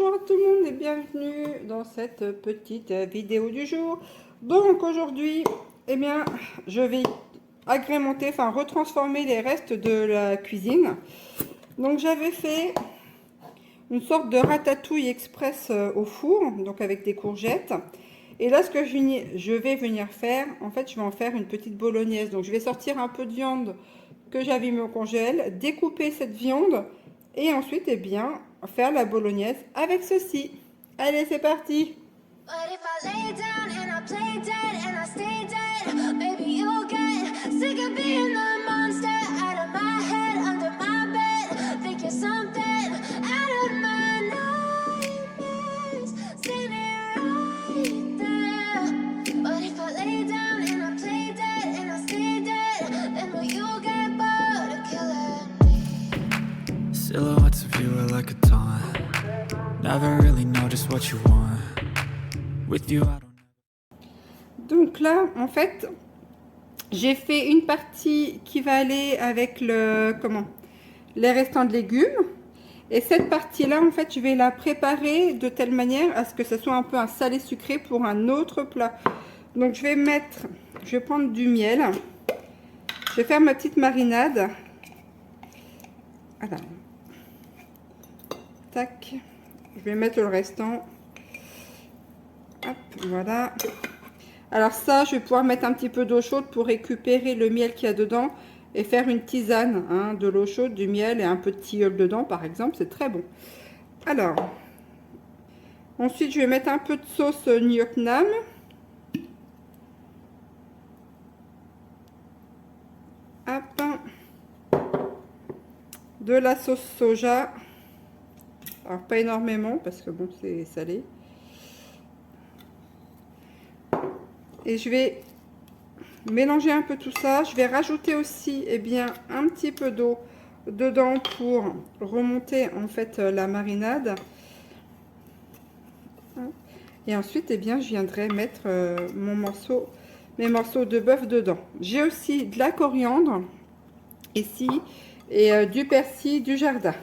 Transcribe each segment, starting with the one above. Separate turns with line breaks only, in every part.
Bonjour à tout le monde et bienvenue dans cette petite vidéo du jour. Donc aujourd'hui, eh bien, je vais agrémenter, enfin retransformer les restes de la cuisine. Donc j'avais fait une sorte de ratatouille express au four, donc avec des courgettes. Et là, ce que je vais venir faire, en fait, je vais en faire une petite bolognaise. Donc je vais sortir un peu de viande que j'avais mis au congèle, découper cette viande et ensuite, eh bien, faire la bolognaise avec ceci. Allez, c'est parti!
Silhouettes of you are like a taunt. Never really know just what you want. With you, I don't.
Donc là, en fait, j'ai fait une partie qui va aller avec les restants de légumes. Et cette partie-là, en fait, je vais la préparer de telle manière à ce que ce soit un peu un salé sucré pour un autre plat. Donc je vais prendre du miel. Je vais faire ma petite marinade. Voilà. Tac. Je vais mettre le restant. Hop, voilà. Alors ça, je vais pouvoir mettre un petit peu d'eau chaude pour récupérer le miel qu'il y a dedans et faire une tisane, hein, de l'eau chaude, du miel et un peu de tilleul dedans, par exemple. C'est très bon. Alors, ensuite, je vais mettre un peu de sauce gnoc nam. Hop. De la sauce soja. Alors, pas énormément parce que bon, c'est salé. Et je vais mélanger un peu tout ça. Je vais rajouter aussi, eh bien, un petit peu d'eau dedans pour remonter en fait la marinade. Et ensuite, eh bien, je viendrai mettre mes morceaux de bœuf dedans. J'ai aussi de la coriandre ici et du persil du jardin.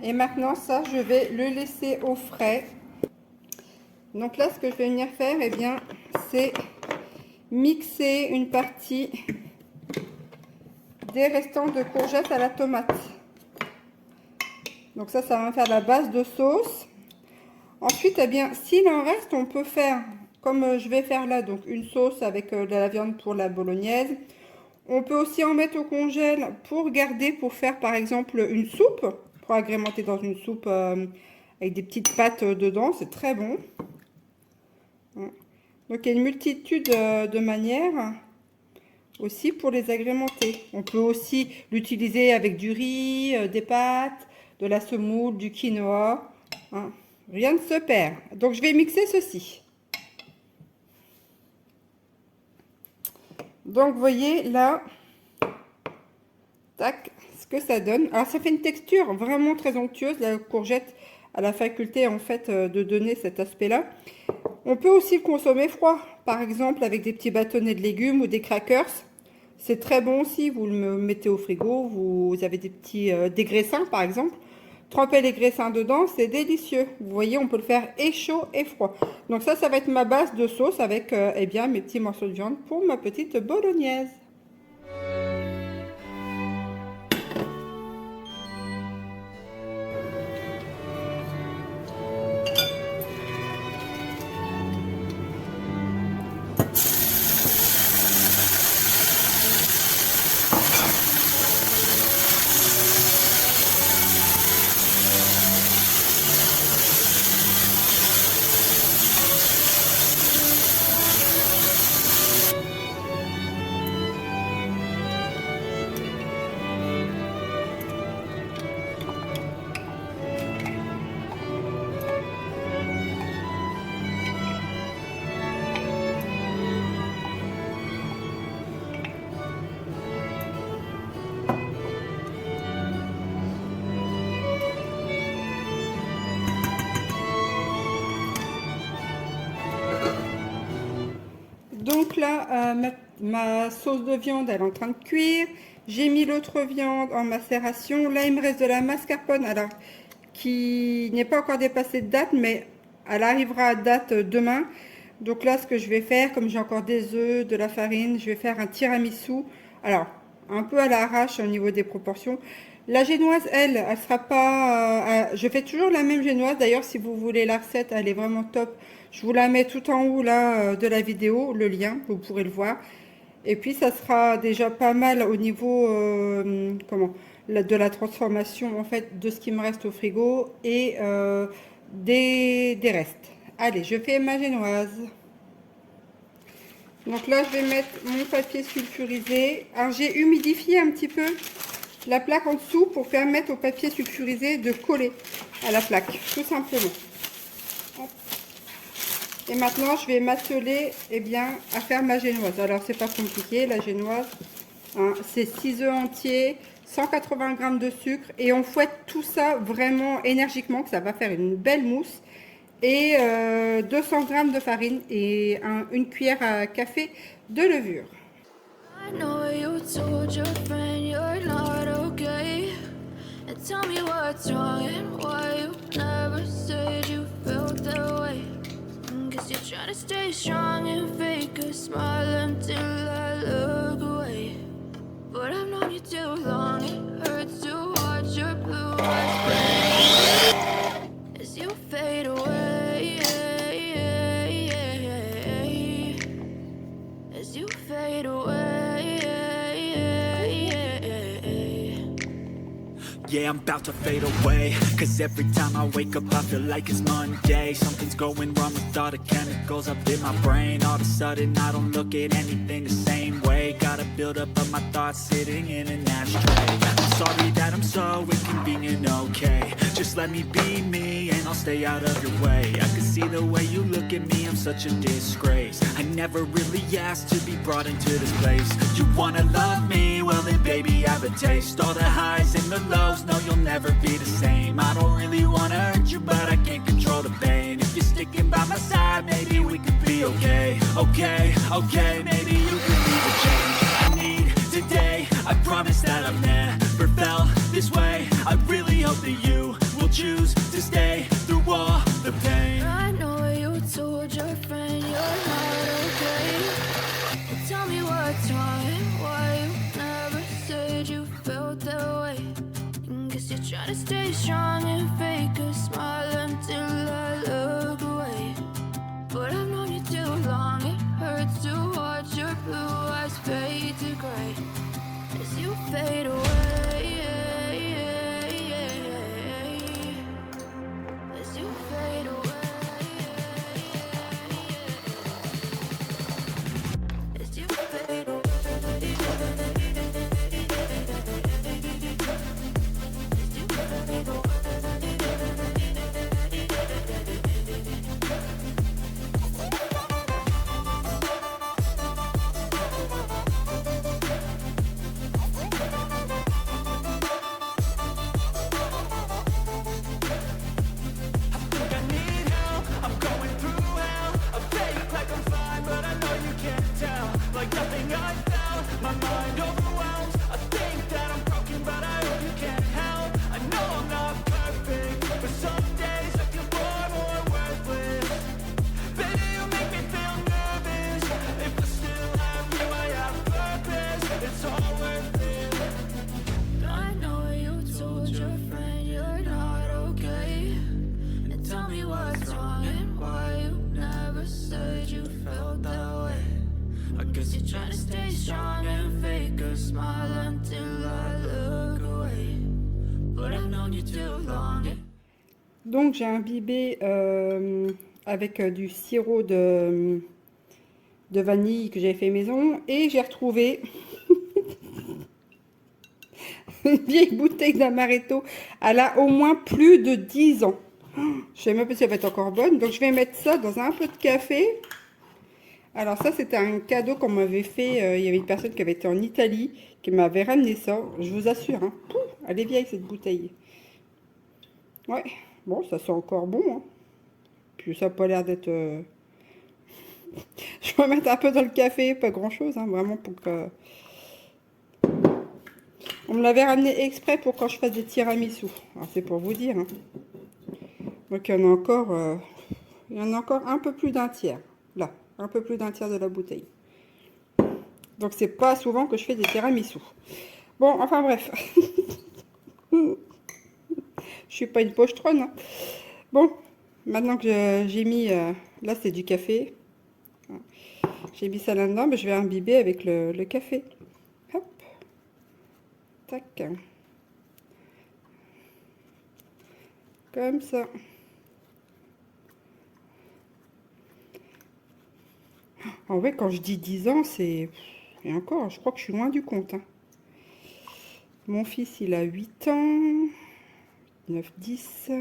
Et maintenant, ça, je vais le laisser au frais. Donc là, ce que je vais venir faire, eh bien, c'est mixer une partie des restants de courgettes à la tomate. Donc ça va me faire la base de sauce. Ensuite, eh bien, s'il en reste, on peut faire, comme je vais faire là, donc une sauce avec de la viande pour la bolognaise. On peut aussi en mettre au congèle pour garder, pour faire par exemple une soupe, pour agrémenter dans une soupe avec des petites pâtes dedans, c'est très bon. Donc il y a une multitude de manières aussi pour les agrémenter. On peut aussi l'utiliser avec du riz, des pâtes, de la semoule, du quinoa. Hein. Rien ne se perd. Donc je vais mixer ceci. Donc vous voyez là, tac, ce que ça donne. Alors ça fait une texture vraiment très onctueuse. La courgette a la faculté en fait de donner cet aspect-là. On peut aussi le consommer froid, par exemple avec des petits bâtonnets de légumes ou des crackers. C'est très bon aussi, vous le mettez au frigo, vous avez des petits des graissins par exemple. Trempez les graissins dedans, c'est délicieux. Vous voyez, on peut le faire et chaud et froid. Donc ça va être ma base de sauce avec eh bien, mes petits morceaux de viande pour ma petite bolognaise. là, ma sauce de viande, elle est en train de cuire. J'ai mis l'autre viande en macération. Là, il me reste de la mascarpone, alors qui n'est pas encore dépassée de date, mais elle arrivera à date demain. Donc là, ce que je vais faire, comme j'ai encore des œufs, de la farine, je vais faire un tiramisu. Alors, un peu à l'arrache au niveau des proportions. La génoise, elle sera pas... je fais toujours la même génoise. D'ailleurs, si vous voulez la recette, elle est vraiment top. Je vous la mets tout en haut là de la vidéo, le lien, vous pourrez le voir. Et puis, ça sera déjà pas mal au niveau de la transformation en fait de ce qui me reste au frigo et des restes. Allez, je fais ma génoise. Donc là, je vais mettre mon papier sulfurisé. Alors, j'ai humidifié un petit peu la plaque en dessous pour permettre au papier sulfurisé de coller à la plaque, tout simplement. Et maintenant, je vais m'atteler à faire ma génoise. Alors, c'est pas compliqué, la génoise, hein, c'est 6 œufs entiers, 180 g de sucre, et on fouette tout ça vraiment énergiquement, que ça va faire une belle mousse. Et 200 g de farine et une cuillère à café de levure.
I know you told your friend you're not okay. And tell me what's wrong and why you never said you felt that way. Guess you're trying to stay strong and fake a smile until I look away. But I've known you too long, it hurts to watch your blue eyes fade as you fade away. As you fade away.
Yeah, I'm about to fade away. Cause every time I wake up I feel like it's Monday. Something's going wrong with all the chemicals up in my brain. All of a sudden I don't look at anything the same way. Got a build up of my thoughts sitting in an ashtray. I'm sorry that I'm so inconvenient, okay. Just let me be me and I'll stay out of your way. I can see the way you look at me, I'm such a disgrace. I never really asked to be brought into this place. You wanna love me? Well then baby I have a taste. All the highs and the lows, no you'll never be the same. I don't really wanna hurt you but I can't control the pain. If you're sticking by my side maybe we could be okay. Okay, okay, maybe you could be the change I need today. I promise that I've never felt this way. I really hope that you will choose to stay through all the pain.
I know you told your friend you're not okay. But tell me what's wrong and why you never said you felt that way. Guess you're trying to stay strong and fake a smile until I look away. But I've known you too long, it hurts to watch your blue eyes fade to gray as you fade away. As you fade away. As you fade away. I know you told your friend you're not okay. And tell me what's wrong and why you never said you felt that way. I guess you're trying to stay strong and fake a smile until I look away. But I've known you too long.
Donc j'ai imbibé avec du sirop de vanille que j'ai fait maison et j'ai retrouvé une vieille bouteille d'amaretto. Elle a au moins plus de 10 ans. Je sais même pas si elle va être encore bonne. Donc je vais mettre ça dans un peu de café. Alors ça c'était un cadeau qu'on m'avait fait. Il y avait une personne qui avait été en Italie qui m'avait ramené ça. Je vous assure, hein. Pouf, elle est vieille cette bouteille. Ouais, bon ça sent encore bon. Hein. Puis ça n'a pas l'air d'être Je vais mettre un peu dans le café, pas grand chose, hein, vraiment pour que... On me l'avait ramené exprès pour quand je fasse des tiramisu. Alors c'est pour vous dire. Hein. Donc il y en a encore un peu plus d'un tiers. Là, un peu plus d'un tiers de la bouteille. Donc c'est pas souvent que je fais des tiramisu. Bon, enfin bref. Je suis pas une pochetronne. Hein. Bon, maintenant que j'ai mis... là c'est du café. J'ai mis ça là-dedans, mais je vais imbiber avec le café. Hop. Tac. Comme ça. En vrai, quand je dis 10 ans, c'est... Et encore, je crois que je suis loin du compte. Hein. Mon fils, il a 8 ans. 9, 10.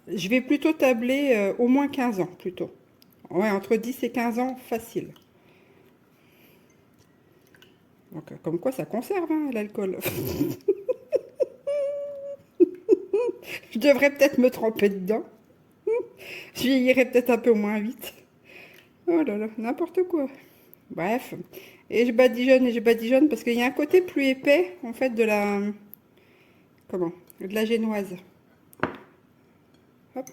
Je vais plutôt tabler au moins 15 ans, plutôt. Ouais, entre 10 et 15 ans, facile. Donc, comme quoi, ça conserve, hein, l'alcool. Je devrais peut-être me tremper dedans. Je vieillirais peut-être un peu moins vite. Oh là là, n'importe quoi. Bref. Et je badigeonne parce qu'il y a un côté plus épais, en fait, de la... Comment? De la génoise. Hop.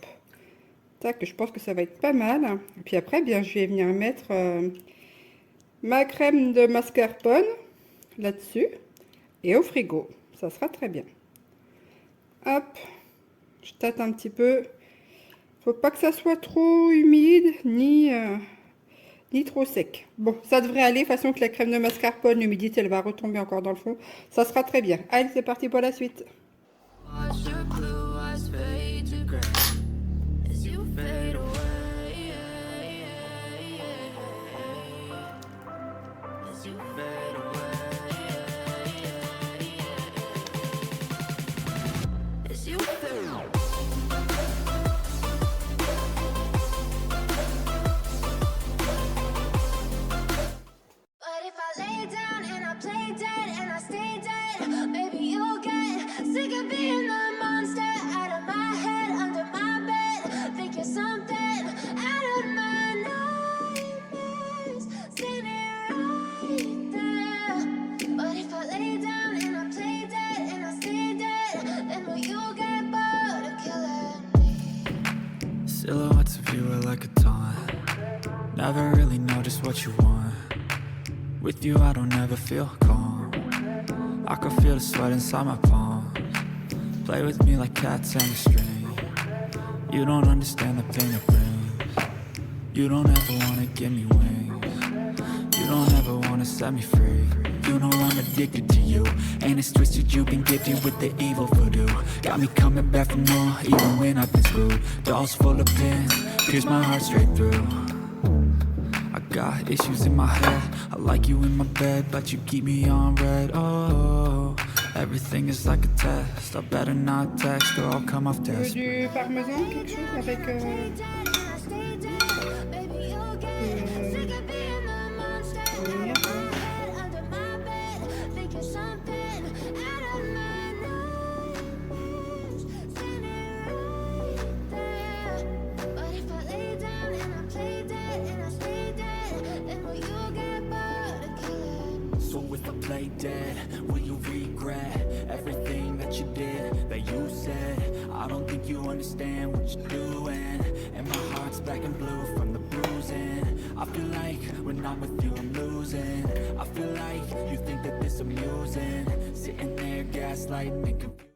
Tac, je pense que ça va être pas mal. Et puis après, bien, je vais venir mettre ma crème de mascarpone là-dessus. Et au frigo. Ça sera très bien. Hop. Je tâte un petit peu. Faut pas que ça soit trop humide, ni trop sec. Bon, ça devrait aller, de toute façon que la crème de mascarpone, l'humidité, elle va retomber encore dans le fond. Ça sera très bien. Allez, c'est parti pour la suite.
Watch your blue eyes fade to gray as you fade away. As you fade away. As you fade away. But if I lay down and I play dead and I stay dead, maybe you'll get sick of being the monster out of my head, under my bed. Think you're something out of my nightmares, standing right there. But if I lay down and I play dead and I stay dead, then will you get bored of killing me?
Silhouettes of you are like a taunt. Never really know just what you want. With you I don't ever feel calm. I can feel the sweat inside my palms. Play with me like cats and a string. You don't understand the pain it brings. You don't ever wanna give me wings. You don't ever wanna set me free. You know I'm addicted to you. And it's twisted, you've been gifted with the evil voodoo. Got me coming back for more, even when I've been screwed. Dolls full of pins, pierce my heart straight through. I got issues in my head. I like you in my bed, but you keep me on red. Oh, everything is like a test. I better not text or I'll come off desperate.
Du parmesan, quelque chose avec...
So if I play dead, will you regret everything that you did, that you said? I don't think you understand what you're doing, and my heart's black and blue from the bruising. I feel like when I'm with you I'm losing. I feel like you think that this amusing, sitting there gaslighting and confused.